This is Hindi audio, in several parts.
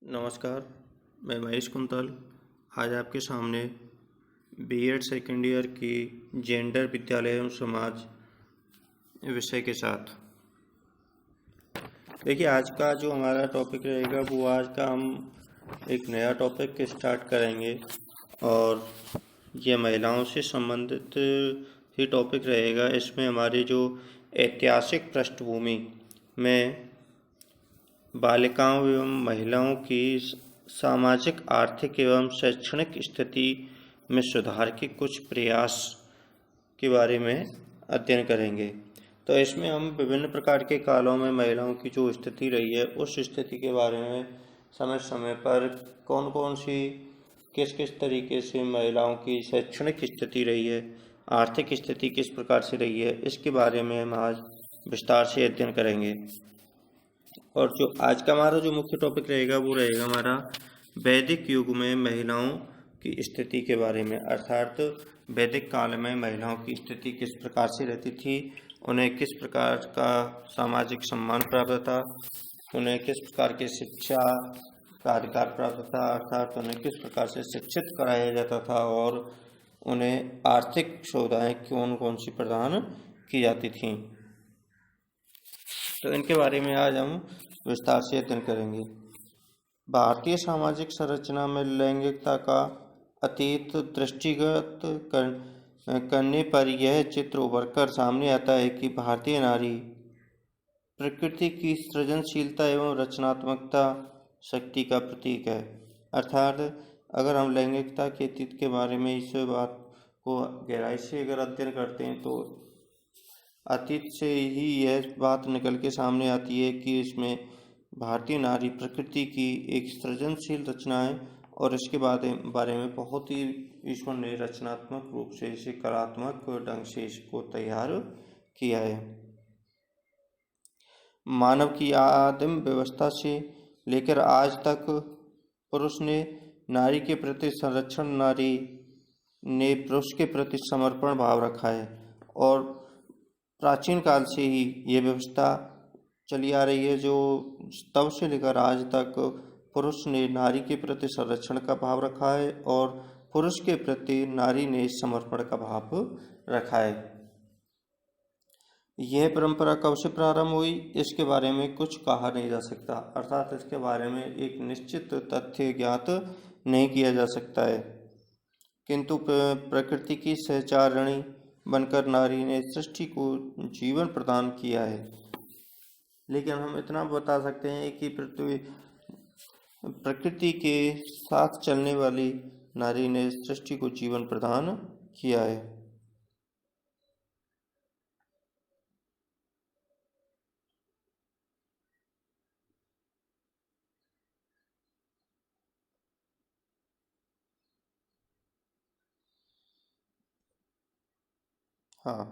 नमस्कार, मैं महेश कुंतल आज आपके सामने बीएड सेकेंड ईयर की जेंडर विद्यालय एवं समाज विषय के साथ। देखिए, आज का जो हमारा टॉपिक रहेगा वो आज का हम एक नया टॉपिक स्टार्ट करेंगे और ये महिलाओं से संबंधित ही टॉपिक रहेगा। इसमें हमारी जो ऐतिहासिक पृष्ठभूमि में बालिकाओं एवं महिलाओं की सामाजिक, आर्थिक एवं शैक्षणिक स्थिति में सुधार के कुछ प्रयास के बारे में अध्ययन करेंगे। तो इसमें हम विभिन्न प्रकार के कालों में महिलाओं की जो स्थिति रही है उस स्थिति के बारे में समय समय पर कौन कौन सी किस किस तरीके से महिलाओं की शैक्षणिक स्थिति रही है, आर्थिक स्थिति किस प्रकार से रही है, इसके बारे में हम आज विस्तार से अध्ययन करेंगे। और जो आज का हमारा जो मुख्य टॉपिक रहेगा वो रहेगा हमारा वैदिक युग में महिलाओं की स्थिति के बारे में, अर्थात वैदिक काल में महिलाओं की स्थिति किस प्रकार से रहती थी, उन्हें किस प्रकार का सामाजिक सम्मान प्राप्त था, उन्हें किस प्रकार की शिक्षा का अधिकार प्राप्त था, अर्थात उन्हें किस प्रकार से शिक्षित कराया जाता था और उन्हें आर्थिक सुविधाएं कौन कौन सी प्रदान की जाती थीं। तो इनके बारे में आज हम विस्तार से अध्ययन करेंगे। भारतीय सामाजिक संरचना में लैंगिकता का अतीत दृष्टिगत करने पर यह चित्र उभर कर सामने आता है कि भारतीय नारी प्रकृति की सृजनशीलता एवं रचनात्मकता शक्ति का प्रतीक है। अर्थात अगर हम लैंगिकता के अतीत के बारे में इस बात को गहराई से अगर अध्ययन करते हैं तो अतीत से ही यह बात निकल के सामने आती है कि इसमें भारतीय नारी प्रकृति की एक सृजनशील रचना है और इसके बारे में बहुत ही ईश्वर ने रचनात्मक रूप से इसे कलात्मक ढंग से इसको तैयार किया है। मानव की आदिम व्यवस्था से लेकर आज तक पुरुष ने नारी के प्रति संरक्षण, नारी ने पुरुष के प्रति समर्पण भाव रखा है और प्राचीन काल से ही ये व्यवस्था चली आ रही है, जो तब से लेकर आज तक पुरुष ने नारी के प्रति संरक्षण का भाव रखा है और पुरुष के प्रति नारी ने समर्पण का भाव रखा है। यह परंपरा कब से प्रारंभ हुई इसके बारे में कुछ कहा नहीं जा सकता, अर्थात इसके बारे में एक निश्चित तथ्य ज्ञात नहीं किया जा सकता है, किंतु प्रकृति की सहचारिणी बनकर नारी ने सृष्टि को जीवन प्रदान किया है। लेकिन हम इतना बता सकते हैं कि प्रकृति के साथ चलने वाली नारी ने सृष्टि को जीवन प्रदान किया है। हाँ,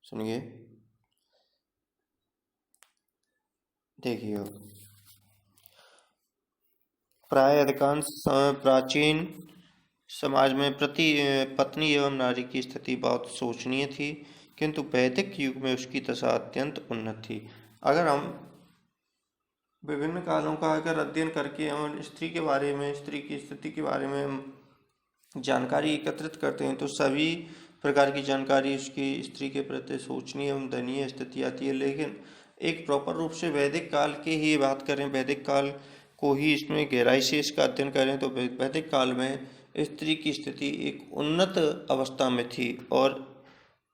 सुनिए, देखिए, प्राय अधिकांश प्राचीन समाज में पत्नी एवं नारी की स्थिति बहुत शोचनीय थी, किंतु वैदिक युग में उसकी दशा अत्यंत उन्नत थी। अगर हम विभिन्न कालों का अगर अध्ययन करके हम स्त्री के बारे में, स्त्री की स्थिति के बारे में हम जानकारी एकत्रित करते हैं तो सभी प्रकार की जानकारी उसकी स्त्री के प्रति शोचनीय एवं दयनीय स्थिति आती है। लेकिन एक प्रॉपर रूप से वैदिक काल की ही बात करें, वैदिक काल को ही इसमें गहराई से इसका अध्ययन करें तो वैदिक काल में स्त्री की स्थिति एक उन्नत अवस्था में थी और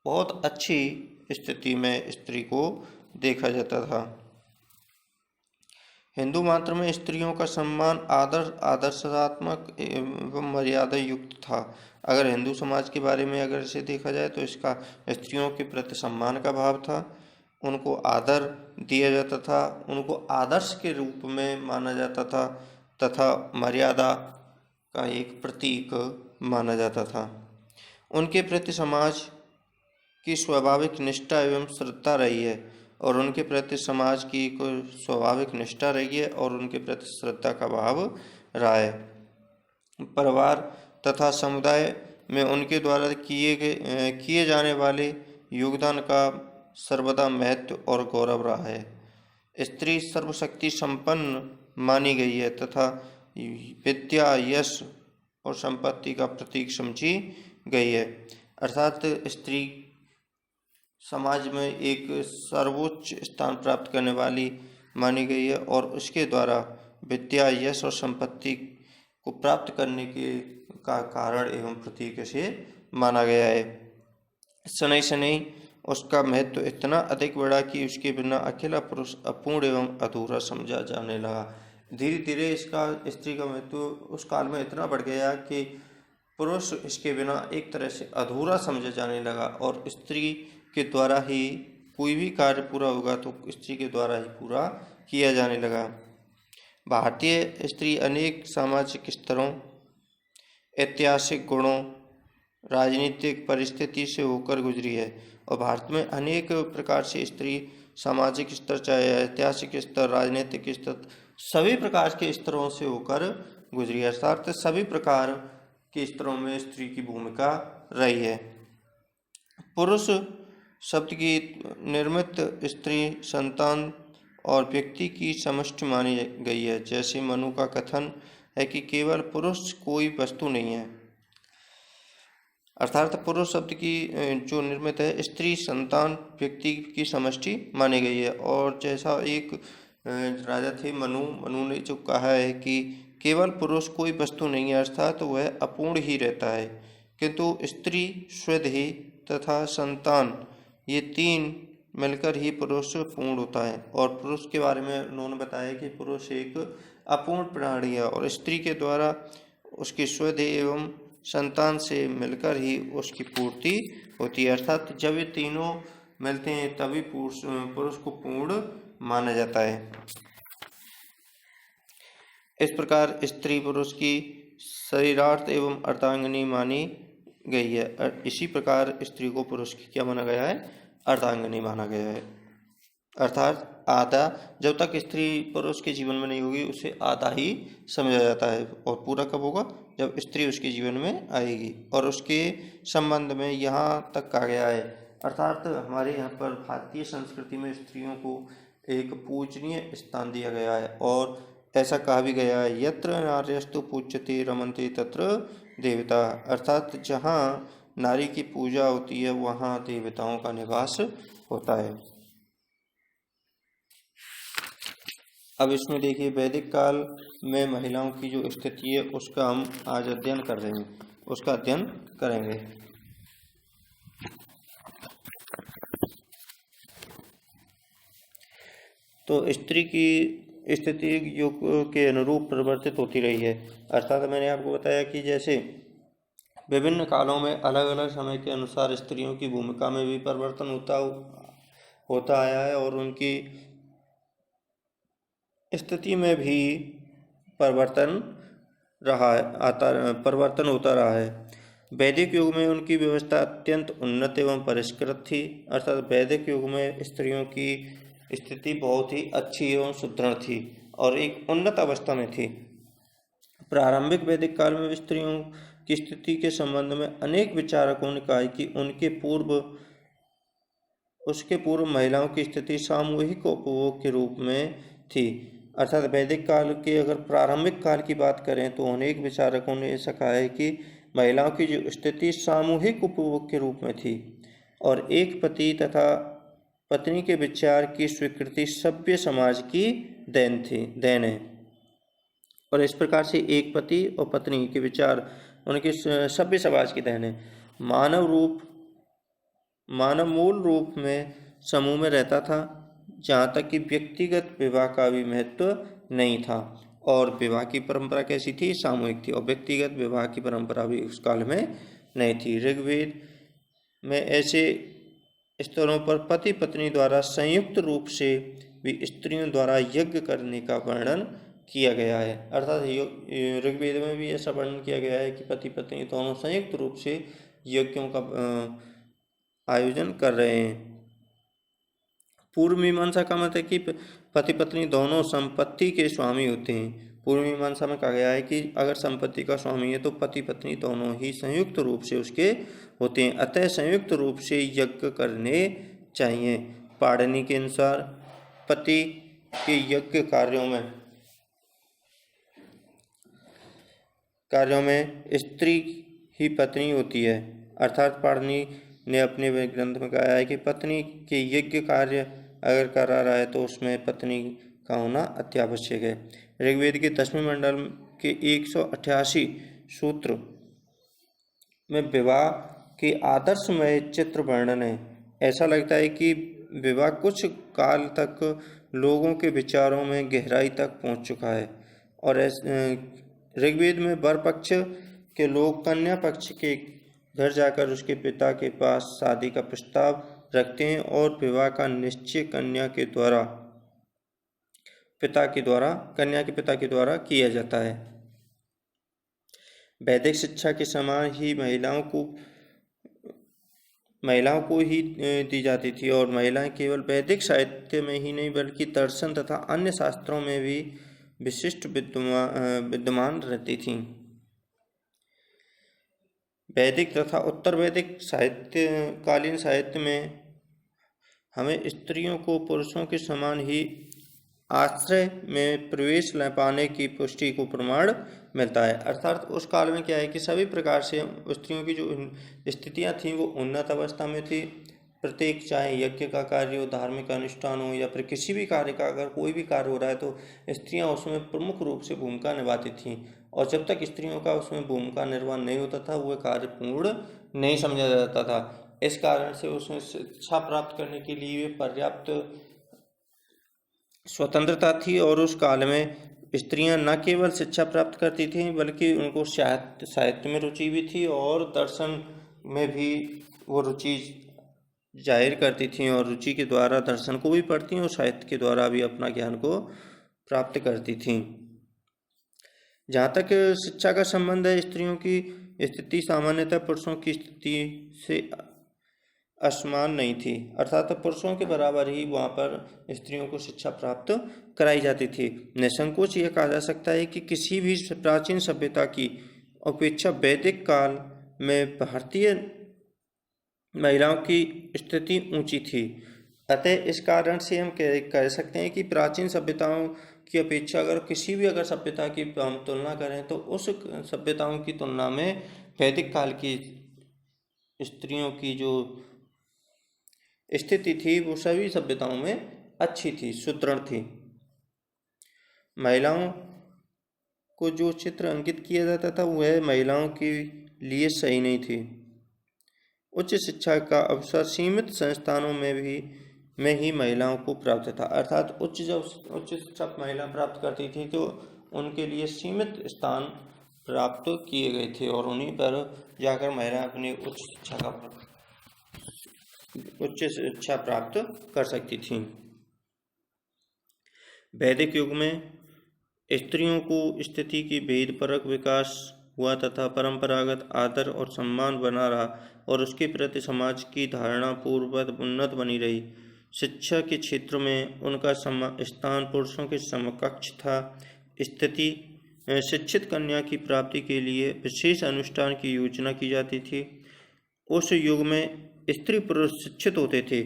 बहुत अच्छी स्थिति में स्त्री को देखा जाता था। हिंदू मात्र में स्त्रियों का सम्मान आदर्शात्मक एवं मर्यादा युक्त था। अगर हिंदू समाज के बारे में अगर इसे देखा जाए तो इसका स्त्रियों के प्रति सम्मान का भाव था, उनको आदर दिया जाता था, उनको आदर्श के रूप में माना जाता था तथा मर्यादा का एक प्रतीक माना जाता था। उनके प्रति समाज की स्वाभाविक निष्ठा एवं श्रद्धा रही है और उनके प्रति समाज की कोई स्वाभाविक निष्ठा रही है और उनके प्रति श्रद्धा का भाव रहा है। परिवार तथा समुदाय में उनके द्वारा किए जाने वाले योगदान का सर्वदा महत्व और गौरव रहा है। स्त्री सर्वशक्ति संपन्न मानी गई है तथा विद्या, यश और संपत्ति का प्रतीक समझी गई है। अर्थात स्त्री समाज में एक सर्वोच्च स्थान प्राप्त करने वाली मानी गई है और उसके द्वारा विद्या, यश और संपत्ति को प्राप्त करने के का कारण एवं प्रतीक से माना गया है। शनै शनै उसका महत्व इतना अधिक बढ़ा कि उसके बिना अकेला पुरुष अपूर्ण एवं अधूरा समझा जाने लगा। धीरे धीरे इसका स्त्री का महत्व उस काल में इतना बढ़ गया कि पुरुष इसके बिना एक तरह से अधूरा समझा जाने लगा और स्त्री के द्वारा ही कोई भी कार्य पूरा होगा तो स्त्री के द्वारा ही पूरा किया जाने लगा। भारतीय स्त्री अनेक सामाजिक स्तरों, ऐतिहासिक गुणों, राजनीतिक परिस्थिति से होकर गुजरी है और भारत में अनेक प्रकार से स्त्री सामाजिक स्तर, चाहे ऐतिहासिक स्तर, राजनीतिक स्तर, सभी प्रकार के स्तरों से होकर गुजरी है। अर्थात सभी प्रकार के स्तरों में स्त्री की भूमिका रही है। पुरुष शब्द की निर्मित स्त्री संतान और व्यक्ति की समष्टि मानी गई है। जैसे मनु का कथन है कि केवल पुरुष कोई वस्तु नहीं है। अर्थात पुरुष शब्द की जो निर्मित है स्त्री संतान व्यक्ति की समष्टि मानी गई है। और जैसा एक राजा थे मनु ने जो कहा है कि केवल पुरुष कोई वस्तु नहीं है, अर्थात वह अपूर्ण ही रहता है, किंतु स्त्री, स्वदेही तथा संतान ये तीन मिलकर ही पुरुष पूर्ण होता है। और पुरुष के बारे में उन्होंने बताया कि पुरुष एक अपूर्ण प्राणी है और स्त्री के द्वारा उसकी स्वदेह एवं संतान से मिलकर ही उसकी पूर्ति होती है। अर्थात जब ये तीनों मिलते हैं तभी पुरुष को पूर्ण माना जाता है। इस प्रकार स्त्री पुरुष की शरीरार्थ एवं अर्धांगिनी मानी गई है। इसी प्रकार स्त्री को पुरुष की क्या माना गया है? अर्धांगिनी माना गया है। अर्थात आधा, जब तक स्त्री पुरुष के जीवन में नहीं होगी उसे आधा ही समझा जाता है और पूरा कब होगा? जब स्त्री उसके जीवन में आएगी। और उसके संबंध में यहाँ तक कहा गया है, अर्थात हमारे यहाँ पर भारतीय संस्कृति में स्त्रियों को एक पूजनीय स्थान दिया गया है और ऐसा कहा भी गया है, यत्र नार्यस्तु पूज्यते रमन्ते तत्र देवता। अर्थात जहाँ नारी की पूजा होती है वहाँ देवताओं का निवास होता है। अब इसमें देखिए वैदिक काल में महिलाओं की जो स्थिति है उसका हम आज अध्ययन कर रहे हैं, उसका अध्ययन करेंगे। तो स्त्री की स्थिति युग के अनुरूप परिवर्तित होती रही है। अर्थात मैंने आपको बताया कि जैसे विभिन्न कालों में अलग अलग समय के अनुसार स्त्रियों की भूमिका में भी परिवर्तन होता आया है और उनकी स्थिति में भी परिवर्तन होता रहा है। वैदिक युग में उनकी व्यवस्था अत्यंत उन्नत एवं परिष्कृत थी। अर्थात वैदिक युग में स्त्रियों की स्थिति बहुत ही अच्छी एवं सुदृढ़ थी और एक उन्नत अवस्था में थी। प्रारंभिक वैदिक काल में स्त्रियों की स्थिति के संबंध में अनेक विचारकों ने कहा कि उसके पूर्व महिलाओं की स्थिति सामूहिक उपभोग के रूप में थी। अर्थात वैदिक काल के अगर प्रारंभिक काल की बात करें तो अनेक विचारकों ने ऐसा कहा है कि महिलाओं की जो स्थिति सामूहिक उपभोग के रूप में थी और एक पति तथा पत्नी के विचार की स्वीकृति सभ्य समाज की देन है। और इस प्रकार से एक पति और पत्नी के विचार उनके सभ्य समाज की देन है। मानव मूल रूप में समूह में रहता था, जहाँ तक कि व्यक्तिगत विवाह का भी महत्व नहीं था और विवाह की परंपरा कैसी थी? सामूहिक थी और व्यक्तिगत विवाह की परंपरा भी उस काल में नहीं थी। ऋग्वेद में ऐसे स्तरों पर पति पत्नी द्वारा संयुक्त रूप से भी स्त्रियों द्वारा यज्ञ करने का वर्णन किया गया है। अर्थात ऋग्वेद में भी ऐसा वर्णन किया गया है कि पति पत्नी दोनों संयुक्त रूप से यज्ञों का आयोजन कर रहे हैं। पूर्व मीमांसा का मत है कि पति पत्नी दोनों संपत्ति के स्वामी होते हैं। पूर्व मीमांसा में कहा गया है कि अगर संपत्ति का स्वामी है तो पति पत्नी दोनों ही संयुक्त रूप से उसके होते हैं, अतः संयुक्त रूप से यज्ञ करने चाहिए। पाणिनि के अनुसार पति के यज्ञ कार्यों में कार्यों में स्त्री ही पत्नी होती है। अर्थात पाणिनि ने अपने ग्रंथ में कहा है कि पत्नी के यज्ञ कार्य अगर करा रहा है तो उसमें पत्नी का होना अत्यावश्यक है। ऋग्वेद के 10वें मंडल के 188 सूत्र में विवाह के आदर्शमय चित्र वर्णन है। ऐसा लगता है कि विवाह कुछ काल तक लोगों के विचारों में गहराई तक पहुंच चुका है और ऋग्वेद में वर पक्ष के लोग कन्या पक्ष के घर जाकर उसके पिता के पास शादी का प्रस्ताव रखते हैं और विवाह का निश्चय कन्या के पिता के द्वारा किया जाता है। वैदिक शिक्षा के समान ही महिलाओं को ही दी जाती थी और महिलाएं केवल वैदिक साहित्य में ही नहीं बल्कि दर्शन तथा अन्य शास्त्रों में भी विशिष्ट विद्यमान रहती थीं। वैदिक तथा उत्तर वैदिक कालीन साहित्य में हमें स्त्रियों को पुरुषों के समान ही आश्रय में प्रवेश ले पाने की पुष्टि को प्रमाण मिलता है। अर्थात उस काल में क्या है कि सभी प्रकार से स्त्रियों की जो स्थितियां थीं वो उन्नत अवस्था में थी। प्रत्येक चाहे यज्ञ का कार्य हो, धार्मिक अनुष्ठान हो या फिर किसी भी कार्य का अगर कोई भी कार्य हो रहा है तो स्त्रियां उसमें प्रमुख रूप से भूमिका निभाती थीं और जब तक स्त्रियों का उसमें भूमिका निर्वहन नहीं होता था वह कार्य पूर्ण नहीं समझा जाता था। इस कारण से उसमें शिक्षा प्राप्त करने के लिए पर्याप्त स्वतंत्रता थी और उस काल में स्त्रियां न केवल शिक्षा प्राप्त करती थीं बल्कि उनको साहित्य में रुचि भी थी और दर्शन में भी वो रुचि जाहिर करती थीं और रुचि के द्वारा दर्शन को भी पढ़ती और साहित्य के द्वारा भी अपना ज्ञान को प्राप्त करती थीं। जहाँ तक शिक्षा का संबंध है, स्त्रियों की स्थिति सामान्यतः पुरुषों की स्थिति से असमान नहीं थी। अर्थात पुरुषों के बराबर ही वहाँ पर स्त्रियों को शिक्षा प्राप्त कराई जाती थी। निसंकोच यह कहा जा सकता है कि किसी भी प्राचीन सभ्यता की अपेक्षा वैदिक काल में भारतीय महिलाओं की स्थिति ऊंची थी। अतः इस कारण से हम कह सकते हैं कि प्राचीन सभ्यताओं की अपेक्षा अगर सभ्यता की हम तुलना करें तो उस सभ्यताओं की तुलना में वैदिक काल की स्त्रियों की जो स्थिति थी वो सभी सभ्यताओं में अच्छी थी, सुदृढ़ थी। महिलाओं को जो चित्र अंकित किया जाता था वह महिलाओं के लिए सही नहीं थी। उच्च शिक्षा का अवसर सीमित संस्थानों में ही महिलाओं को प्राप्त था। अर्थात उच्च शिक्षा महिला प्राप्त करती थी तो उनके लिए सीमित स्थान प्राप्त किए गए थे और उन्हीं पर जाकर महिला अपनी उच्च शिक्षा प्राप्त कर सकती थीं। वैदिक युग में स्त्रियों को स्थिति की भेदपरक विकास हुआ तथा परंपरागत आदर और सम्मान बना रहा और उसके प्रति समाज की धारणा पूर्ववत उन्नत बनी रही। शिक्षा के क्षेत्र में उनका स्थान पुरुषों के समकक्ष था। शिक्षित कन्या की प्राप्ति के लिए विशेष अनुष्ठान की योजना की जाती थी। उस युग में स्त्री पुरुष शिक्षित होते थे,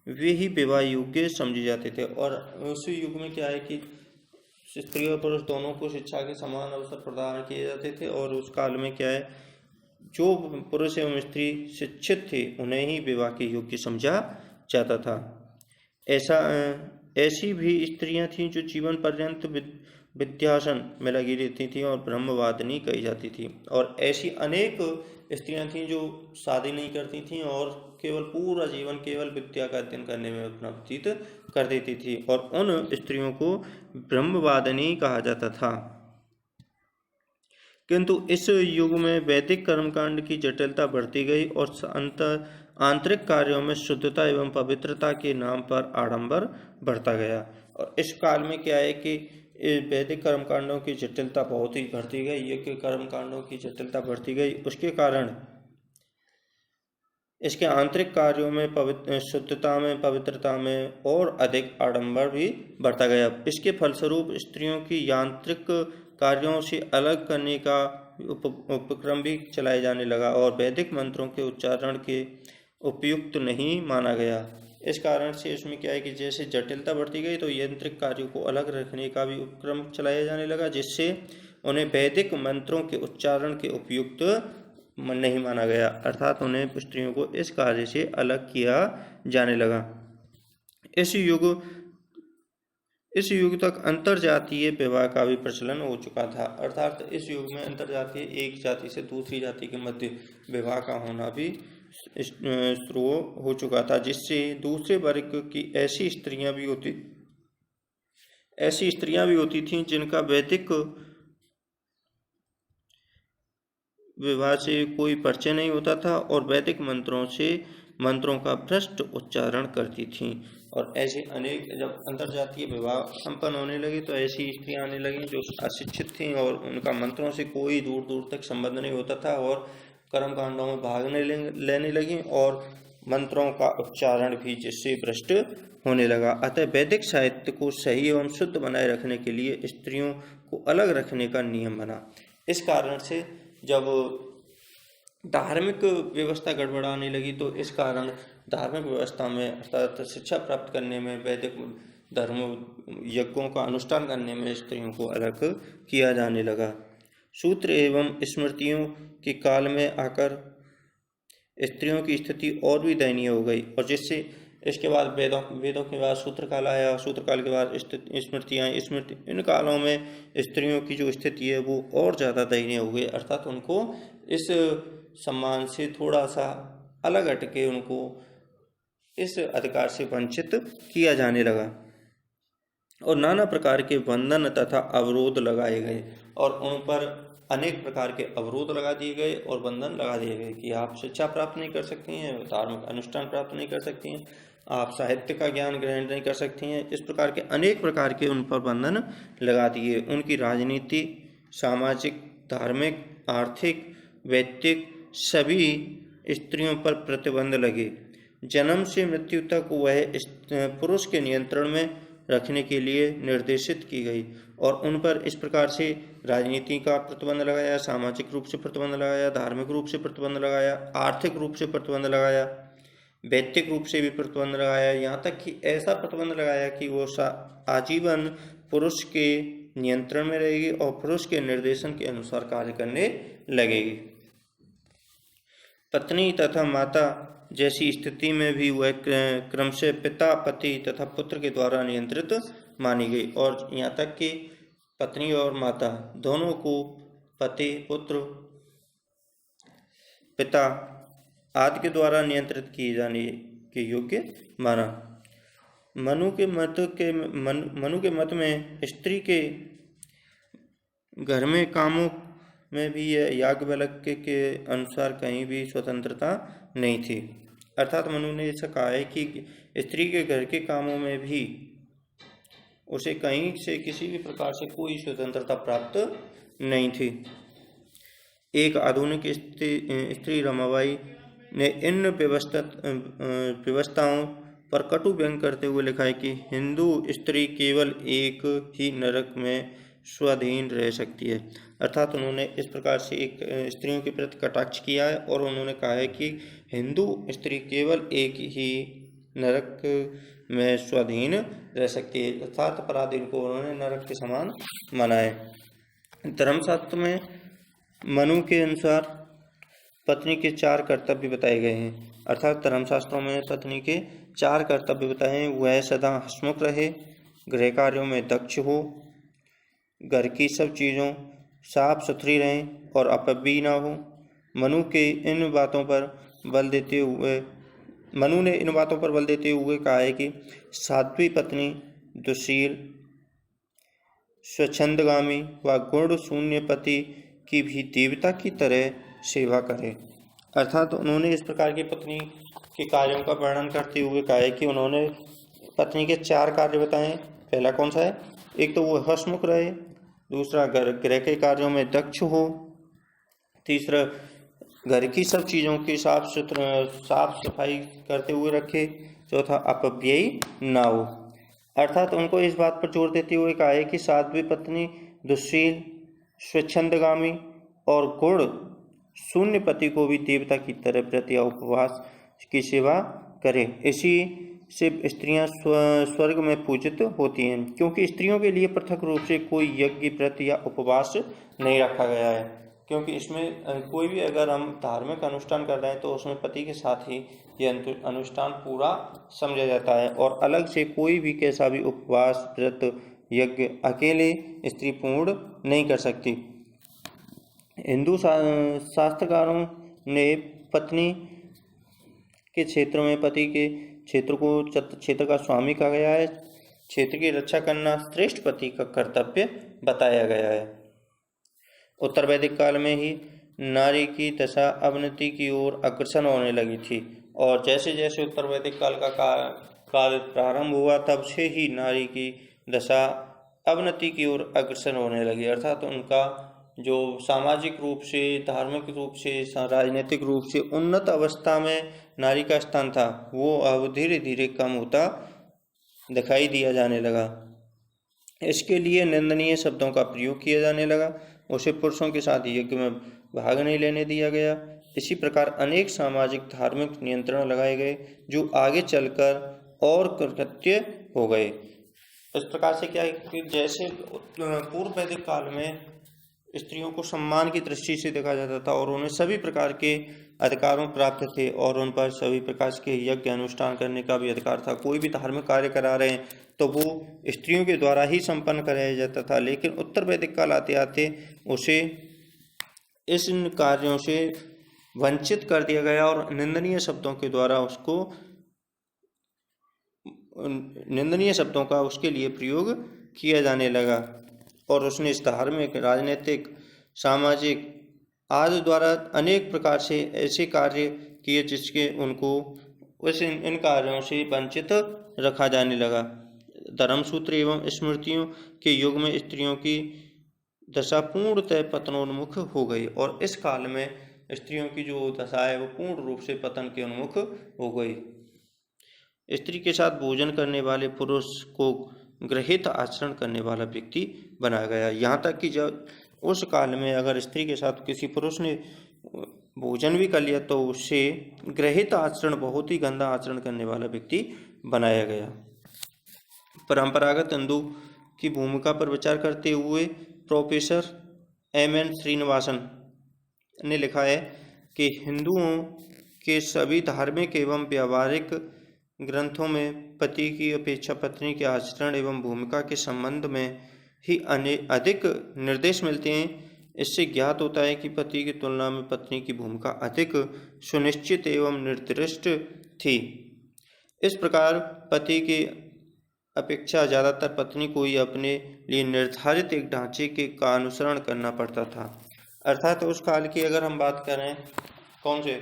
वे ही विवाह योग्य समझे जाते थे। और उस युग में क्या है कि स्त्री और पुरुष दोनों को शिक्षा के समान अवसर प्रदान किए जाते थे और उस काल में क्या है जो पुरुष एवं स्त्री शिक्षित थे उन्हें ही विवाह के योग्य समझा जाता था। ऐसी भी स्त्रियां थीं जो जीवन पर्यंत विद्यासन में लगी रहती थीं और ब्रह्मवादिनी कही जाती थी। और ऐसी अनेक स्त्रियां थीं जो शादी नहीं करती थीं और केवल पूरा जीवन केवल विद्या का अध्ययन करने में अपना व्यतीत कर देती थी और उन स्त्रियों को ब्रह्मवादिनी कहा जाता था। किंतु इस युग में वैदिक कर्मकांड की जटिलता बढ़ती गई और आंतरिक कार्यों में शुद्धता एवं पवित्रता के नाम पर आडंबर बढ़ता गया। और इस काल में क्या है कि वैदिक कर्मकांडों की जटिलता बहुत ही बढ़ती गई, यज्ञ कर्मकांडों की जटिलता बढ़ती गई। उसके कारण इसके आंतरिक कार्यों में शुद्धता में पवित्रता में और अधिक आडंबर भी बढ़ता गया। इसके फलस्वरूप स्त्रियों की यांत्रिक कार्यों से अलग करने का उपक्रम भी चलाया जाने लगा और वैदिक मंत्रों के उच्चारण के उपयुक्त नहीं माना गया। इस कारण से इसमें क्या है कि जैसे जटिलता बढ़ती गई तो यांत्रिक कार्यों को अलग रखने का भी उपक्रम चलाया जाने लगा, जिससे उन्हें वैदिक मंत्रों के उच्चारण के उपयुक्त नहीं माना गया, अर्थात उन्हें स्त्रियों को इस कार्य से अलग किया जाने लगा। इस युग तक अंतरजातीय विवाह का भी प्रचलन हो चुका था, अर्थात इस युग में अंतरजातीय एक जाति से दूसरी जाति के मध्य विवाह का होना भी शुरू हो चुका था, जिससे दूसरे वर्ग की ऐसी स्त्रियां भी होती थीं जिनका वैदिक विवाह से कोई परिचय नहीं होता था और वैदिक मंत्रों का भ्रष्ट उच्चारण करती थीं। और ऐसे अनेक, जब अंतरजातीय विवाह संपन्न होने लगे तो ऐसी स्त्रियां आने लगी जो अशिक्षित थीं और उनका मंत्रों से कोई दूर दूर तक संबंध नहीं होता था और कर्मकांडों में भाग लेने लगी और मंत्रों का उच्चारण भी जिससे भ्रष्ट होने लगा। अतः वैदिक साहित्य को सही एवं शुद्ध बनाए रखने के लिए स्त्रियों को अलग रखने का नियम बना। इस कारण से जब धार्मिक व्यवस्था गड़बड़ाने लगी तो इस कारण धार्मिक व्यवस्था में अर्थात शिक्षा प्राप्त करने में, वैदिक धर्म यज्ञों का अनुष्ठान करने में स्त्रियों को अलग किया जाने लगा। सूत्र एवं स्मृतियों के काल में आकर स्त्रियों की स्थिति और भी दयनीय हो गई और जिससे इसके बाद वेदों के बाद सूत्र काल आया, सूत्र काल के बाद स्मृतियाँ, इन कालों में स्त्रियों की जो स्थिति है वो और ज़्यादा दयनीय हो गई, अर्थात उनको इस सम्मान से थोड़ा सा अलग हटके उनको इस अधिकार से वंचित किया जाने लगा और नाना प्रकार के बंधन तथा अवरोध लगाए गए और उन पर अनेक प्रकार के अवरोध लगा दिए गए और बंधन लगा दिए गए कि आप शिक्षा प्राप्त नहीं कर सकती हैं, धार्मिक अनुष्ठान प्राप्त नहीं कर सकती हैं, आप साहित्य का ज्ञान ग्रहण नहीं कर सकती हैं। इस प्रकार के अनेक प्रकार के उन पर बंधन लगा दिए। उनकी राजनीति, सामाजिक, धार्मिक, आर्थिक, वैयक्तिक सभी स्त्रियों पर प्रतिबंध लगे। जन्म से मृत्यु तक वह पुरुष के नियंत्रण में रखने के लिए निर्देशित की गई और उन पर इस प्रकार से राजनीति का प्रतिबंध लगाया, सामाजिक रूप से प्रतिबंध लगाया, धार्मिक रूप से प्रतिबंध लगाया, आर्थिक रूप से प्रतिबंध लगाया, वैयक्तिक रूप से भी प्रतिबंध लगाया, यहाँ तक कि ऐसा प्रतिबंध लगाया कि वो आजीवन पुरुष के नियंत्रण में रहेगी और पुरुष के निर्देशन के अनुसार कार्य करने लगेगी। पत्नी तथा माता जैसी स्थिति में भी वह क्रमशः पिता, पति तथा पुत्र के द्वारा नियंत्रित मानी गई और यहाँ तक कि पत्नी और माता दोनों को पति, पुत्र, पिता आदि के द्वारा नियंत्रित किए जाने के योग्य माना। मनु के मत में स्त्री के घर में कामों में भी याज्ञवल्क्य के अनुसार कहीं भी स्वतंत्रता नहीं थी, अर्थात मनु ने ऐसा कहा है कि स्त्री के घर के कामों में भी उसे कहीं से किसी भी प्रकार से कोई स्वतंत्रता प्राप्त नहीं थी। एक आधुनिक स्त्री रमाबाई ने इन व्यवस्थाओं पर कटु व्यंग करते हुए लिखा है कि हिंदू स्त्री केवल एक ही नरक में स्वाधीन रह सकती है, अर्थात उन्होंने इस प्रकार से एक स्त्रियों के प्रति कटाक्ष किया है और उन्होंने कहा है कि हिंदू स्त्री केवल एक ही नरक में स्वाधीन रह सकती है, अर्थात पराधीन को उन्होंने नरक के समान माना है। धर्मशास्त्र में मनु के अनुसार पत्नी के 4 कर्तव्य बताए गए हैं, अर्थात धर्मशास्त्रों में पत्नी के 4 कर्तव्य बताए हैं। वह सदा हंसमुख रहे, गृह कार्यों में दक्ष हो, घर की सब चीज़ों साफ सुथरी रहें और अपव्ययी ना हो। मनु ने इन बातों पर बल देते हुए कहा है कि साध्वी पत्नी दुशील, स्वच्छंदगामी व गुण शून्य पति की भी देवता की तरह सेवा करे, अर्थात उन्होंने इस प्रकार की पत्नी के कार्यों का वर्णन करते हुए कहा है कि उन्होंने पत्नी के 4 कार्य बताए। पहला कौन सा है? एक तो वो हंसमुख रहे, दूसरा गृह के कार्यों में दक्ष हो, तीसरा घर की सब चीज़ों की साफ सफाई करते हुए रखे, चौथा अपव्ययी ना हो, अर्थात उनको इस बात पर जोर देते हुए कहा है कि साध्वी पत्नी दुशील, स्वच्छंदगामी और गुण शून्य पति को भी देवता की तरह व्रत या उपवास की सेवा करे। इसी से स्त्रियां स्वर्ग में पूजित होती हैं, क्योंकि स्त्रियों के लिए पृथक रूप से कोई यज्ञ, व्रत या उपवास नहीं रखा गया है। क्योंकि इसमें कोई भी अगर हम धार्मिक अनुष्ठान कर रहे हैं तो उसमें पति के साथ ही ये अनुष्ठान पूरा समझा जाता है, और अलग से कोई भी कैसा भी उपवास, व्रत, यज्ञ अकेले स्त्री पूर्ण नहीं कर सकती। हिंदू शास्त्रकारों ने पत्नी के क्षेत्र में पति के क्षेत्र को क्षेत्र का स्वामी कहा गया है। क्षेत्र की रक्षा करना श्रेष्ठ पति का कर्तव्य बताया गया है। उत्तर वैदिक काल में ही नारी की दशा अवनति की ओर अग्रसर होने लगी थी, और जैसे जैसे उत्तर वैदिक काल का काल प्रारंभ हुआ तब से ही नारी की दशा अवनति की ओर अग्रसर होने लगी, अर्थात उनका जो सामाजिक रूप से, धार्मिक रूप से, राजनीतिक रूप से उन्नत अवस्था में नारी का स्थान था वो अब धीरे धीरे कम होता दिखाई दिया जाने लगा। इसके लिए निंदनीय शब्दों का प्रयोग किया जाने लगा। उसे पुरुषों के साथ यज्ञ में भाग नहीं लेने दिया गया। इसी प्रकार अनेक सामाजिक धार्मिक नियंत्रण लगाए गए जो आगे चलकर और कृत्य हो गए। इस प्रकार से क्या है कि जैसे पूर्व वैदिक काल में स्त्रियों को सम्मान की दृष्टि से देखा जाता था और उन्हें सभी प्रकार के अधिकारों प्राप्त थे, और उन पर सभी प्रकार के यज्ञ अनुष्ठान करने का भी अधिकार था। कोई भी धार्मिक कार्य करा रहे हैं तो वो स्त्रियों के द्वारा ही संपन्न कराया जाता था। लेकिन उत्तर वैदिक काल आते आते उसे इस कार्यों से वंचित कर दिया गया और निंदनीय शब्दों के द्वारा उसको निंदनीय शब्दों का उसके लिए प्रयोग किया जाने लगा, और उसने इस धार्मिक, राजनीतिक, सामाजिक आदि द्वारा अनेक प्रकार से ऐसे कार्य किए जिसके उनको इन कार्यों से वंचित रखा जाने लगा। धर्मसूत्र एवं स्मृतियों के युग में स्त्रियों की दशा पूर्णतः पतनोन्मुख हो गई, और इस काल में स्त्रियों की जो दशा है वो पूर्ण रूप से पतन के उन्मुख हो गई। स्त्री के साथ भोजन करने वाले पुरुष को गृहीत आचरण करने वाला व्यक्ति बनाया गया। यहाँ तक कि जब उस काल में अगर स्त्री के साथ किसी पुरुष ने भोजन भी कर लिया तो उससे गृहीत आचरण, बहुत ही गंदा आचरण करने वाला व्यक्ति बनाया गया। परंपरागत हिंदू की भूमिका पर विचार करते हुए प्रोफेसर M.N. श्रीनिवासन ने लिखा है कि हिंदुओं के सभी धार्मिक एवं व्यावहारिक ग्रंथों में पति की अपेक्षा पत्नी के आचरण एवं भूमिका के संबंध में ही अधिक निर्देश मिलते हैं। इससे ज्ञात होता है कि पति की तुलना में पत्नी की भूमिका अधिक सुनिश्चित एवं निर्दिष्ट थी। इस प्रकार पति की अपेक्षा ज़्यादातर पत्नी को ही अपने लिए निर्धारित एक ढांचे का अनुसरण करना पड़ता था। अर्थात उस काल की अगर हम बात करें, कौन से,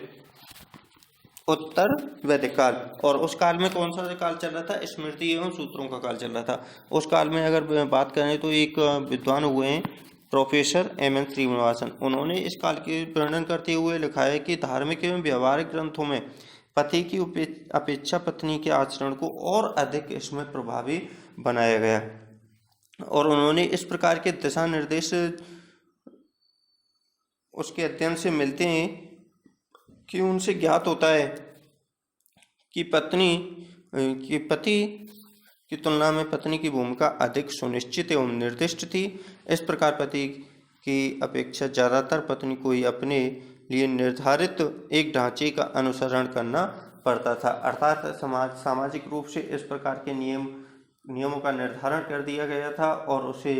उत्तर वैदिक काल, और उस काल में कौन सा काल चल रहा था, स्मृति एवं सूत्रों का काल चल रहा था। उस काल में अगर बात करें तो एक विद्वान हुए हैं प्रोफेसर M.N. श्रीनिवासन। उन्होंने इस काल के वर्णन करते हुए लिखा है कि धार्मिक एवं व्यावहारिक ग्रंथों में पति की अपेक्षा पत्नी के आचरण को और अधिक इसमें प्रभावी बनाया गया, और उन्होंने इस प्रकार के दिशा निर्देश उसके अध्ययन से मिलते हैं कि उनसे ज्ञात होता है कि पति की तुलना में पत्नी की भूमिका अधिक सुनिश्चित एवं निर्दिष्ट थी। इस प्रकार पति की अपेक्षा ज़्यादातर पत्नी को ही अपने लिए निर्धारित एक ढांचे का अनुसरण करना पड़ता था। अर्थात सामाजिक रूप से इस प्रकार के नियमों का निर्धारण कर दिया गया था, और उसे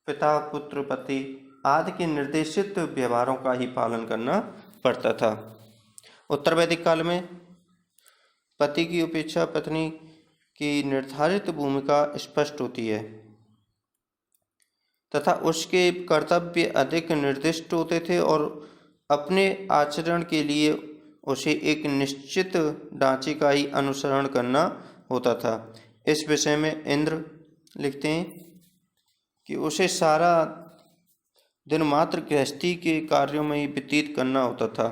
पिता, पुत्र, पति आदि के निर्देशित व्यवहारों का ही पालन करना पड़ता था। उत्तर वैदिक काल में पति की अपेक्षा पत्नी की निर्धारित भूमिका स्पष्ट होती है तथा उसके कर्तव्य अधिक निर्दिष्ट होते थे, और अपने आचरण के लिए उसे एक निश्चित ढांचे का ही अनुसरण करना होता था। इस विषय में इंद्र लिखते हैं कि उसे सारा दिन मात्र गृहस्थी के कार्यों में ही व्यतीत करना होता था।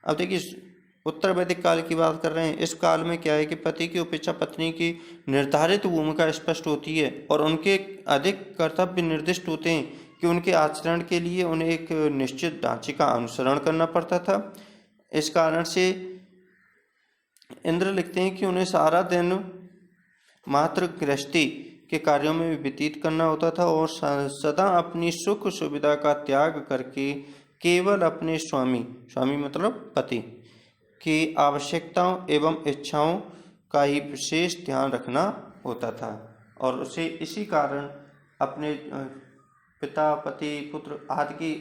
अब देखिए, उत्तर वैदिक काल की बात कर रहे हैं। इस काल में क्या है कि पति की अपेक्षा पत्नी की निर्धारित भूमिका स्पष्ट होती है, और उनके अधिक कर्तव्य निर्दिष्ट होते हैं कि उनके आचरण के लिए उन्हें एक निश्चित ढांचे का अनुसरण करना पड़ता था। इस कारण से इंद्र लिखते हैं कि उन्हें सारा दिन मात्र गृहस्थी के कार्यों में व्यतीत करना होता था और सदा अपनी सुख सुविधा का त्याग करके केवल अपने स्वामी, स्वामी मतलब पति, की आवश्यकताओं एवं इच्छाओं का ही विशेष ध्यान रखना होता था। और उसे इसी कारण अपने पिता, पति, पुत्र आदि की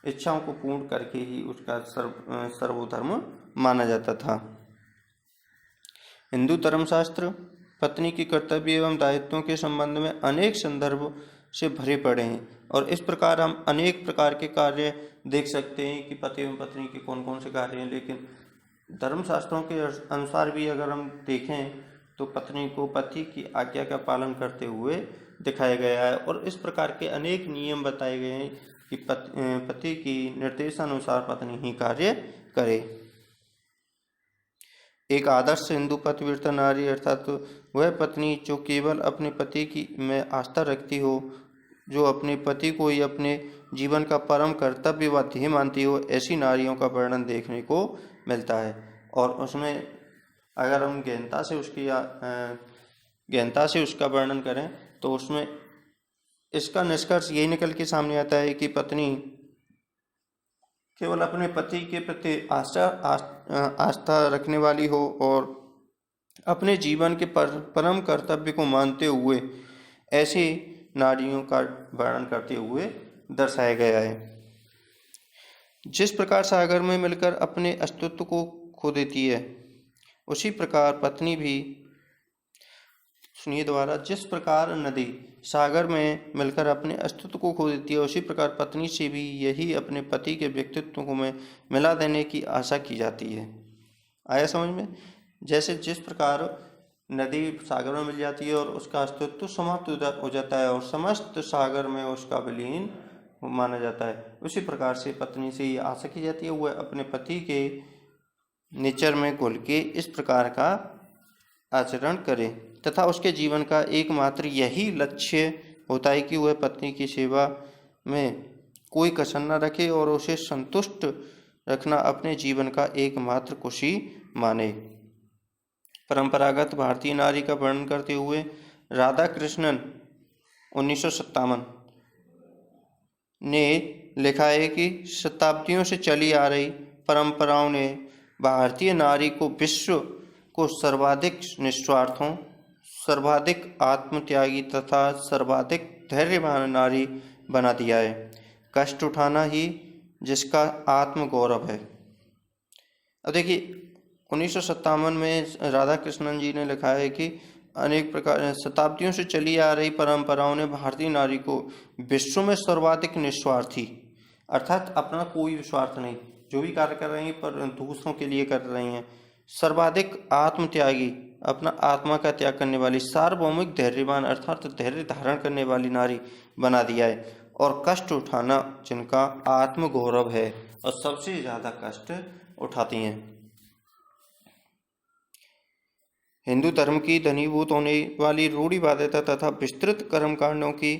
इच्छाओं को पूर्ण करके ही उसका सर्वधर्म माना जाता था। हिंदू धर्मशास्त्र पत्नी की कर्तव्य एवं दायित्वों के संबंध में अनेक संदर्भ से भरे पड़े हैं और इस प्रकार हम अनेक प्रकार के कार्य देख सकते हैं कि पति एवं पत्नी के कौन कौन से कार्य हैं। लेकिन धर्मशास्त्रों के अनुसार भी अगर हम देखें तो पत्नी को पति की आज्ञा का पालन करते हुए दिखाया गया है और इस प्रकार के अनेक नियम बताए गए हैं कि पति की निर्देशानुसार पत्नी ही कार्य करे। एक आदर्श हिंदू पतिव्रता नारी अर्थात वह पत्नी जो केवल अपने पति की में आस्था रखती हो, जो अपने पति को ही अपने जीवन का परम कर्तव्य व ध्येय मानती हो, ऐसी नारियों का वर्णन देखने को मिलता है। और उसमें अगर हम गहनता से उसका वर्णन करें तो उसमें इसका निष्कर्ष यही निकल के सामने आता है कि पत्नी केवल अपने पति के प्रति आस्था रखने वाली हो और अपने जीवन के परम कर्तव्य को मानते हुए ऐसी नारियों का वर्णन करते हुए दर्शाया गया है। जिस प्रकार सागर में मिलकर अपने अस्तित्व को खो देती है, उसी प्रकार पत्नी भी, सुनिए दोबारा, जिस प्रकार नदी सागर में मिलकर अपने अस्तित्व को खो देती है, उसी प्रकार पत्नी से भी यही अपने पति के व्यक्तित्व को में मिला देने की आशा की जाती है। आया समझ में? जैसे जिस प्रकार नदी सागर में मिल जाती है और उसका अस्तित्व समाप्त हो जाता है और समस्त सागर में उसका विलीन माना जाता है, उसी प्रकार से पत्नी से ये आशा की जाती है वह अपने पति के नेचर में घुल के इस प्रकार का आचरण करे तथा उसके जीवन का एकमात्र यही लक्ष्य होता है कि वह पत्नी की सेवा में कोई कसर न रखे और उसे संतुष्ट रखना अपने जीवन का एकमात्र खुशी माने। परंपरागत भारतीय नारी का वर्णन करते हुए राधा कृष्णन 1957 ने लिखा है कि शताब्दियों से चली आ रही परंपराओं ने भारतीय नारी को विश्व को सर्वाधिक निस्वार्थों, सर्वाधिक आत्मत्यागी तथा सर्वाधिक धैर्यवान नारी बना दिया है। कष्ट उठाना ही जिसका आत्मगौरव है। अब देखिए 1957 में राधा कृष्णन जी ने लिखा है कि अनेक प्रकार शताब्दियों से चली आ रही परंपराओं ने भारतीय नारी को विश्व में सर्वाधिक निस्वार्थी, अर्थात अपना कोई स्वार्थ नहीं, जो भी कार्य कर रही हैं पर दूसरों के लिए कर रही हैं, सर्वाधिक आत्मत्यागी, अपना आत्मा का त्याग करने वाली, सार्वभौमिक धैर्यवान अर्थात धैर्य धारण करने वाली नारी बना दिया है और कष्ट उठाना जिनका आत्मगौरव है और सबसे ज़्यादा कष्ट उठाती हैं। हिंदू धर्म की घनीभूत होने वाली रूढ़िवादिता तथा विस्तृत कर्मकांडों की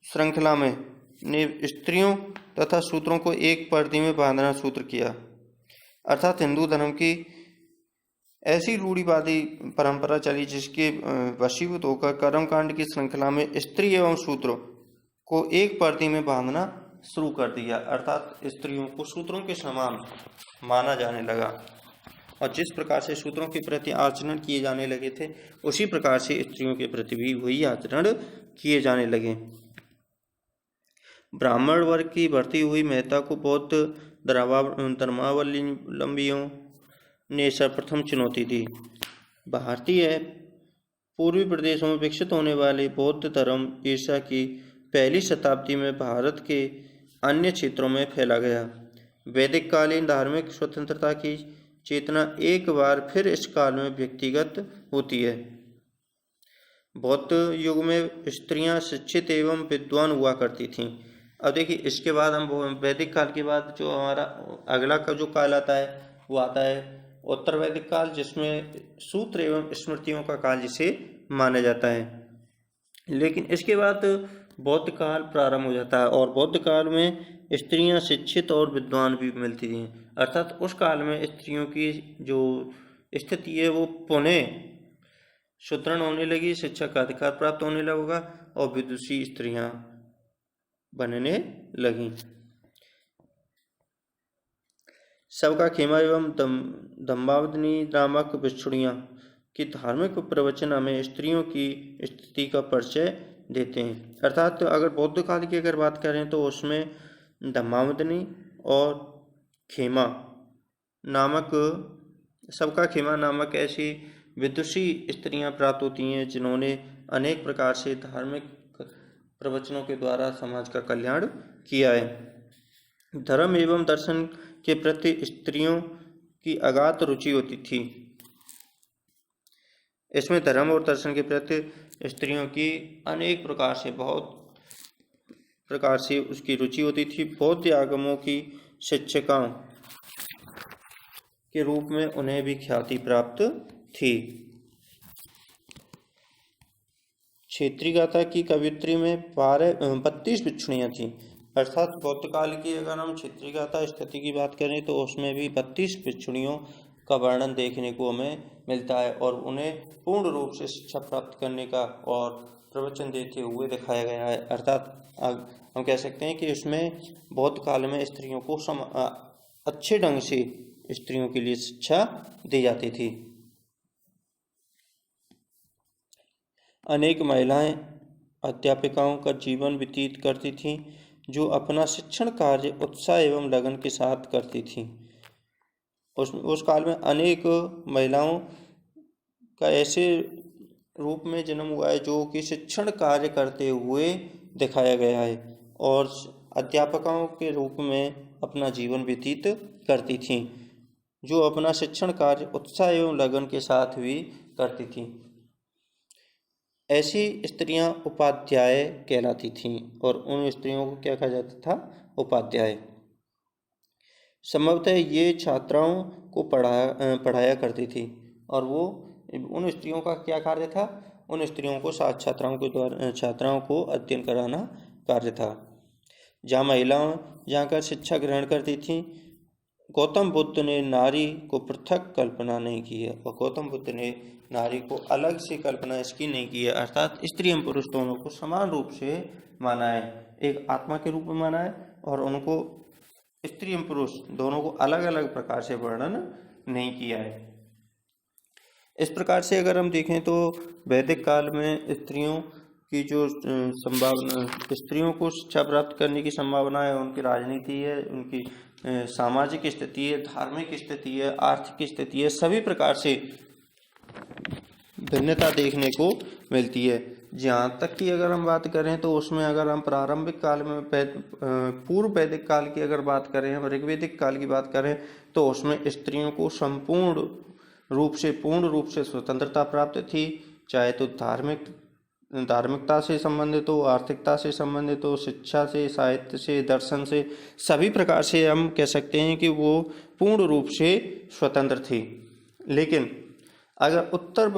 श्रृंखला में ने स्त्रियों तथा शूद्रों को एक पर्दे में बांधना सूत्र किया, अर्थात हिंदू धर्म की ऐसी रूढ़िवादी परंपरा चली जिसके वशीभूत होकर कर्मकांड की श्रृंखला में स्त्री एवं शूद्रों को एक पर्दे में बांधना शुरू कर दिया, अर्थात स्त्रियों को शूद्रों के समान माना जाने लगा और जिस प्रकार से शूद्रों के प्रति आचरण किए जाने लगे थे उसी प्रकार से स्त्रियों के प्रति भी वही आचरण किए जाने लगे। ब्राह्मण वर्ग की बढ़ती हुई महत्ता को बौद्ध धर्मावलंबियों ने सर्वप्रथम चुनौती दी। भारतीय पूर्वी प्रदेशों में विकसित होने वाले बौद्ध धर्म ईसा की पहली शताब्दी में भारत के अन्य क्षेत्रों में फैला गया। वैदिक कालीन धार्मिक स्वतंत्रता की चेतना एक बार फिर इस काल में व्यक्तिगत होती है। बौद्ध युग में स्त्रियां शिक्षित एवं विद्वान हुआ करती थीं। अब देखिए इसके बाद हम वैदिक काल के बाद जो हमारा अगला का जो काल आता है वो आता है उत्तर वैदिक काल, जिसमें सूत्र एवं स्मृतियों का काल जिसे माना जाता है। लेकिन इसके बाद बौद्ध काल प्रारंभ हो जाता है और बौद्ध काल में स्त्रियां शिक्षित और विद्वान भी मिलती थीं, अर्थात उस काल में स्त्रियों की जो स्थिति है वो पुनः सुदृढ़ होने लगी, शिक्षा का अधिकार प्राप्त होने लगा और विदुषी स्त्रियां बनने लगी। सबका खेमा एवं दम्बावधनी नामक विक्षुणियाँ की धार्मिक प्रवचन हमें स्त्रियों की स्थिति का परिचय देते हैं। अर्थात अगर बौद्ध काल की अगर बात करें तो उसमें दम्बावधनी और खेमा नामक सबका खेमा नामक ऐसी विदुषी स्त्रियां प्राप्त होती हैं जिन्होंने अनेक प्रकार से धार्मिक प्रवचनों के द्वारा समाज का कल्याण किया है। धर्म एवं दर्शन के प्रति स्त्रियों की अगाध रुचि होती थी। इसमें धर्म और दर्शन के प्रति स्त्रियों की अनेक प्रकार से बहुत प्रकार से उसकी रुचि होती थी। बौद्ध आगमों की शिक्षिकाओं के रूप में उन्हें भी ख्याति प्राप्त थी। क्षेत्रीय गाथा की कवियत्री में 32 विक्षुणियाँ थीं। अर्थात बौद्ध काल की अगर हम क्षेत्रीय गाथा स्थिति की बात करें तो उसमें भी 32 विक्षुणियों का वर्णन देखने को हमें मिलता है और उन्हें पूर्ण रूप से शिक्षा प्राप्त करने का और प्रवचन देते हुए दिखाया गया है। अर्थात हम कह सकते हैं कि इसमें बौद्ध काल में स्त्रियों को अच्छे ढंग से स्त्रियों के लिए शिक्षा दी जाती थी। अनेक महिलाएं अध्यापिकाओं का जीवन व्यतीत करती थीं जो अपना शिक्षण कार्य उत्साह एवं लगन के साथ करती थीं। उस काल में अनेक महिलाओं का ऐसे रूप में जन्म हुआ है जो कि शिक्षण कार्य करते हुए दिखाया गया है और अध्यापकों के रूप में अपना जीवन व्यतीत करती थीं जो अपना शिक्षण कार्य उत्साह एवं लगन के साथ भी करती थीं। ऐसी स्त्रियां उपाध्याय कहलाती थीं और उन स्त्रियों को क्या कहा जाता था? उपाध्याय। संभवतः ये छात्राओं को पढ़ाया करती थी और वो उन स्त्रियों का क्या कार्य था? उन स्त्रियों को छात्राओं को अध्ययन कराना कार्य था। जहाँ महिलाएं जाकर शिक्षा ग्रहण करती थीं, गौतम बुद्ध ने नारी को पृथक कल्पना नहीं की है और गौतम बुद्ध ने नारी को अलग से कल्पना इसकी नहीं की है। अर्थात स्त्री एवं पुरुष दोनों को समान रूप से माना है, एक आत्मा के रूप में माना है और उनको स्त्री एवं पुरुष दोनों को अलग अलग प्रकार से वर्णन नहीं किया है। इस प्रकार से अगर हम देखें तो वैदिक काल में स्त्रियों की जो संभावना, स्त्रियों को शिक्षा प्राप्त करने की संभावना है, उनकी राजनीति है, उनकी सामाजिक स्थिति है, धार्मिक स्थिति है, आर्थिक स्थिति है, सभी प्रकार से भिन्नता देखने को मिलती है। जहाँ तक की अगर हम बात करें तो उसमें अगर हम प्रारंभिक काल में पूर्व वैदिक काल की अगर बात करें, हम ऋग्वेदिक काल की बात करें तो उसमें स्त्रियों को पूर्ण रूप से स्वतंत्रता प्राप्त थी, चाहे तो धार्मिकता से संबंधित हो, आर्थिकता से संबंधित हो, शिक्षा से, साहित्य से, दर्शन से, सभी प्रकार से हम कह सकते हैं कि वो पूर्ण रूप से स्वतंत्र थी। लेकिन अगर उत्तर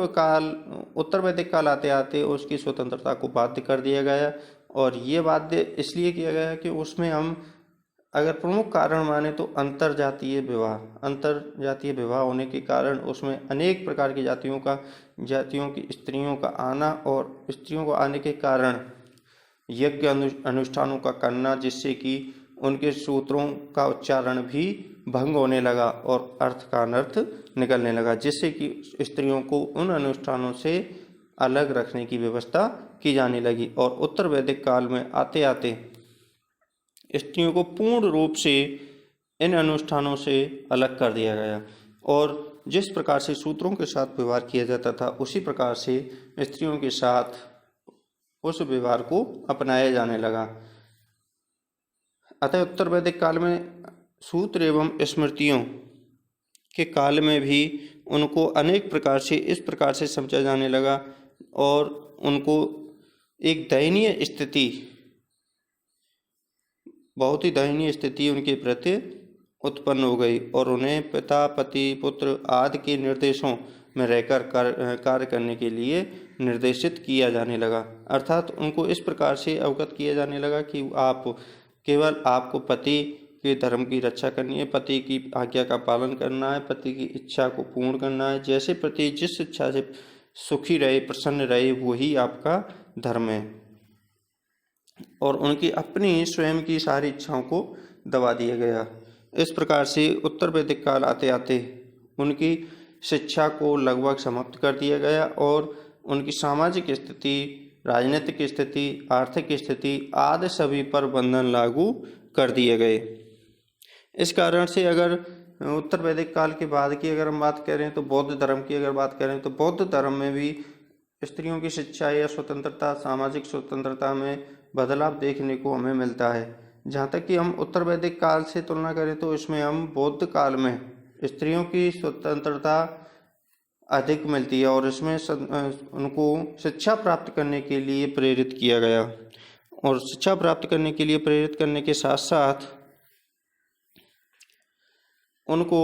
वैदिक काल आते आते उसकी स्वतंत्रता को बाध्य कर दिया गया और ये बाध्य इसलिए किया गया कि उसमें हम अगर प्रमुख कारण माने तो अंतरजातीय विवाह होने के कारण उसमें अनेक प्रकार की जातियों की स्त्रियों का आना और स्त्रियों को आने के कारण यज्ञ अनुष्ठानों का करना, जिससे कि उनके सूत्रों का उच्चारण भी भंग होने लगा और अर्थ का अनर्थ निकलने लगा, जिससे कि स्त्रियों को उन अनुष्ठानों से अलग रखने की व्यवस्था की जाने लगी और उत्तर वैदिक काल में आते आते स्त्रियों को पूर्ण रूप से इन अनुष्ठानों से अलग कर दिया गया और जिस प्रकार से सूत्रों के साथ व्यवहार किया जाता था उसी प्रकार से स्त्रियों के साथ उस व्यवहार को अपनाया जाने लगा। अतः उत्तर वैदिक काल में सूत्र एवं स्मृतियों के काल में भी उनको अनेक प्रकार से इस प्रकार से समझा जाने लगा और उनको एक बहुत ही दयनीय स्थिति उनके प्रति उत्पन्न हो गई और उन्हें पिता, पति, पुत्र आदि के निर्देशों में रहकर कार्य करने के लिए निर्देशित किया जाने लगा। अर्थात उनको इस प्रकार से अवगत किया जाने लगा कि केवल आपको पति के धर्म की रक्षा करनी है, पति की आज्ञा का पालन करना है, पति की इच्छा को पूर्ण करना है। जैसे पति जिस इच्छा से सुखी रहे, प्रसन्न रहे, वही आपका धर्म है। और उनकी अपनी स्वयं की सारी इच्छाओं को दबा दिया गया। इस प्रकार से उत्तर वैदिक काल आते आते उनकी शिक्षा को लगभग समाप्त कर दिया गया और उनकी सामाजिक स्थिति, राजनीतिक स्थिति, आर्थिक स्थिति आदि सभी पर बंधन लागू कर दिए गए। इस कारण से अगर उत्तर वैदिक काल के बाद की अगर हम बात करें तो बौद्ध धर्म की अगर बात करें तो बौद्ध धर्म में भी स्त्रियों की शिक्षा या स्वतंत्रता, सामाजिक स्वतंत्रता में बदलाव देखने को हमें मिलता है। जहाँ तक कि हम उत्तर वैदिक काल से तुलना करें तो इसमें हम बौद्ध काल में स्त्रियों की स्वतंत्रता अधिक मिलती है और इसमें उनको शिक्षा प्राप्त करने के लिए प्रेरित किया गया। और शिक्षा प्राप्त करने के लिए प्रेरित करने के साथ साथ उनको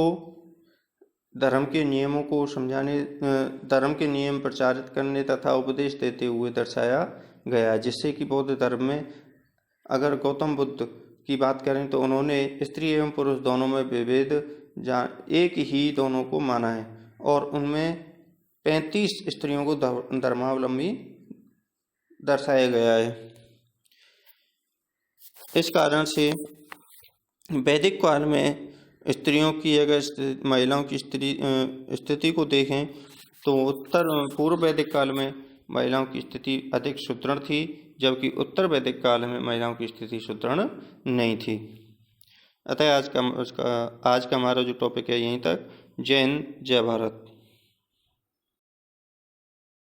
धर्म के नियमों को समझाने, धर्म के नियम प्रचारित करने तथा उपदेश देते हुए दर्शाया गया। जिससे कि बौद्ध धर्म में अगर गौतम बुद्ध की बात करें तो उन्होंने स्त्री एवं पुरुष दोनों में विभेद एक ही दोनों को माना है और उनमें 35 स्त्रियों को धर्मावलंबी दर्शाया गया है। इस कारण से वैदिक काल में स्त्रियों की अगर महिलाओं की स्थिति को देखें तो पूर्व वैदिक काल में महिलाओं की स्थिति अधिक सुदृढ़ थी, जबकि उत्तर वैदिक काल में महिलाओं की स्थिति सुदृढ़ नहीं थी। अतः आज का हमारा जो टॉपिक है यहीं तक। जय हिंद, जय भारत।